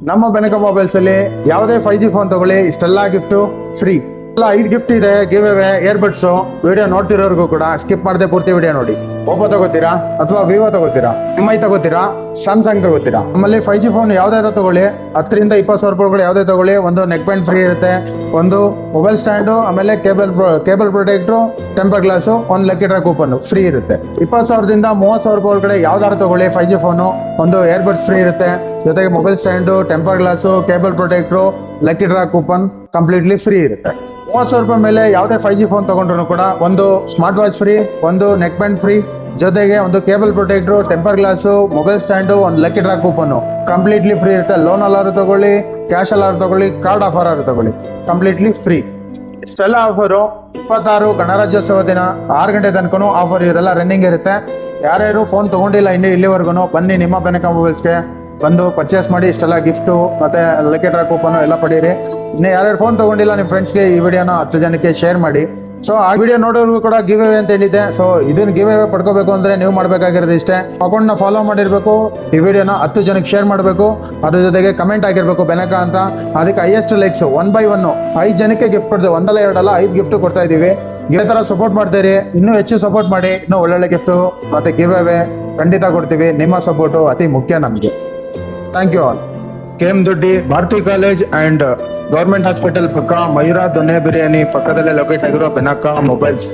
ನಮ್ಮ ಬೆನಕ ಮೊಬೈಲ್ಸ್ ಅಲ್ಲಿ ಯಾವುದೇ 5G ಫೋನ್ ತಗೊಳ್ಳಿ ಇಷ್ಟೆಲ್ಲ ಗಿಫ್ಟ್ ಫ್ರೀ. ಎಲ್ಲ 5 ಗಿಫ್ಟ್ ಇದೆ, ಗಿವ್ ಅವೇ ಇಯರ್ಬಡ್ಸ್. ವಿಡಿಯೋ ನೋಡ್ತಿರೋರ್ಗು ಕೂಡ ಸ್ಕಿಪ್ ಮಾಡದೆ ಪೂರ್ತಿ ವಿಡಿಯೋ ನೋಡಿ. ಓಪೋ ತಗೋತೀರಾ ಅಥವಾ ವಿವೋ ತಗೋತೀರಾ, MI ತಗೋತೀರಾ, ಸ್ಯಾಮ್ಸಂಗ್ ತಗೋತೀರಾ, ನಮ್ಮಲ್ಲಿ 5G ಫೋನ್ ಯಾವ್ದಾದ್ರು ತಗೊಳ್ಳಿ 10ರಿಂದ 20,000 ರೂಪಾಯಿಗಳು ಯಾವುದೇ ತಗೊಳ್ಳಿ, ಒಂದು ನೆಕ್ ಬ್ಯಾಂಡ್ ಫ್ರೀ ಇರುತ್ತೆ, ಒಂದು ಮೊಬೈಲ್ ಸ್ಟ್ಯಾಂಡು, ಆಮೇಲೆ ಕೇಬಲ್ ಪ್ರೊಟೆಕ್ಟರ್, ಟೆಂಪರ್ ಗ್ಲಾಸ್, ಒಂದು ಲಕ್ಕಿ ಡ್ರಾ ಕೂಪನ್ ಫ್ರೀ ಇರುತ್ತೆ. 20,000ದಿಂದ 30,000 ರೂಪಾಯಿ ಒಳಗಡೆ ಯಾವ್ದಾದ್ರು ತಗೊಳ್ಳಿ 5G ಫೋನು, ಒಂದು ಇಯರ್ಬಡ್ಸ್ ಫ್ರೀ ಇರುತ್ತೆ, ಜೊತೆಗೆ mobile stand, temper glass, cable protector, lucky draw coupon completely free ಇರುತ್ತೆ. 30,000 ರೂಪಾಯಿ ಮೇಲೆ ಯಾವುದೇ 5G ಫೋನ್ ತಗೊಂಡ್ರು ಕೂಡ ಒಂದು ಸ್ಮಾರ್ಟ್ ವಾಚ್ ಫ್ರೀ, ಒಂದು ನೆಕ್ ಬ್ಯಾಂಡ್ ಫ್ರೀ, ಜೊತೆಗೆ ಒಂದು cable protector, temper glass, mobile stand, ಒಂದು lucky draw coupon completely free ಇರುತ್ತೆ. ಲೋನ್ ಅಲ್ಲಾರು ತಗೊಳ್ಳಿ, ಕ್ಯಾಶ್ ಅಲ್ಲಾರು ತಗೊಳ್ಳಿ, ಕಾರ್ಡ್ ಆಫರ್ ಆರು ತಗೊಳ್ಳಿ, ಕಂಪ್ಲೀಟ್ಲಿ ಫ್ರೀ. ಇಷ್ಟೆಲ್ಲ ಆಫರು 26 ಗಣರಾಜ್ಯೋತ್ಸವ ದಿನ 6 ಗಂಟೆ ತನಕನೂ ಆಫರ್ ಇದೆಲ್ಲ ರನ್ನಿಂಗ್ ಇರುತ್ತೆ. ಯಾರ್ಯಾರು ಫೋನ್ ತಗೊಂಡಿಲ್ಲ ಇಲ್ಲಿವರೆಗೂ ಬನ್ನಿ ನಿಮ್ಮ ಬೆನಕ ಮೊಬೈಲ್ಸ್ಗೆ ಬಂದು ಪರ್ಚೇಸ್ ಮಾಡಿ. ಇಷ್ಟೆಲ್ಲ ಗಿಫ್ಟು ಮತ್ತೆ ಲಕ್ಕಿ ಡ್ರಾ ಕೂಪನ್ ಎಲ್ಲ ಪಡೀರಿ. ಇನ್ನು ಯಾರ್ಯಾರು ಫೋನ್ ತಗೊಂಡಿಲ್ಲ ನಿಮ್ಮ ಫ್ರೆಂಡ್ಸ್ಗೆ ಈ ವಿಡಿಯೋನ 10 ಜನಕ್ಕೆ ಶೇರ್ ಮಾಡಿ. ಸೊ ಆ ವಿಡಿಯೋ ನೋಡೋರು ಕೂಡ ಗಿವ್ ಅವೇ ಅಂತ ಹೇಳಿದ್ದೆ. ಸೊ ಇದನ್ನ ಗಿವ್ ಅವೇ ಪಡ್ಕೋಬೇಕು ಅಂದ್ರೆ ನೀವು ಮಾಡ್ಬೇಕಾಗಿರೋದು ಇಷ್ಟೇ, ಅಕೌಂಟ್ ನ ಫಾಲೋ ಮಾಡಿರ್ಬೇಕು, ಈ ವಿಡಿಯೋನ 10 ಜನಕ್ಕೆ ಶೇರ್ ಮಾಡಬೇಕು, ಅದ್ರ ಜೊತೆಗೆ ಕಮೆಂಟ್ ಆಗಿರ್ಬೇಕು ಬೆನಕ ಅಂತ. ಅದಕ್ಕೆ ಹೈಯೆಸ್ಟ್ ಲೈಕ್ಸ್ 1 by 1 5 ಜನಕ್ಕೆ ಗಿಫ್ಟ್ ಕೊಡ್ತೇವೆ. ಒಂದಲ್ಲ ಎರಡಲ್ಲ 5 ಗಿಫ್ಟ್ ಕೊಡ್ತಾ ಇದೀವಿ. ಇದೇ ತರ ಸಪೋರ್ಟ್ ಮಾಡ್ತೀರಿ, ಇನ್ನೂ ಹೆಚ್ಚು ಸಪೋರ್ಟ್ ಮಾಡಿ, ಇನ್ನೂ ಒಳ್ಳೊಳ್ಳೆ ಗಿಫ್ಟ್ ಮತ್ತೆ ಗಿವ್ ಅವೇ ಖಂಡಿತ ಕೊಡ್ತೀವಿ. ನಿಮ್ಮ ಸಪೋರ್ಟು ಅತಿ ಮುಖ್ಯ ನಮಗೆ. Thank you all. KM Doddi Bharathi college and government hospital ಪಕ್ಕ ಮಯೂರ ದೊನ್ನೆ ಬಿರಿಯಾನಿ ಪಕ್ಕದಲ್ಲೇ ಲೊಕೇಟ್ ಆಗಿರೋ ಬೆನಕ ಮೊಬೈಲ್ಸ್.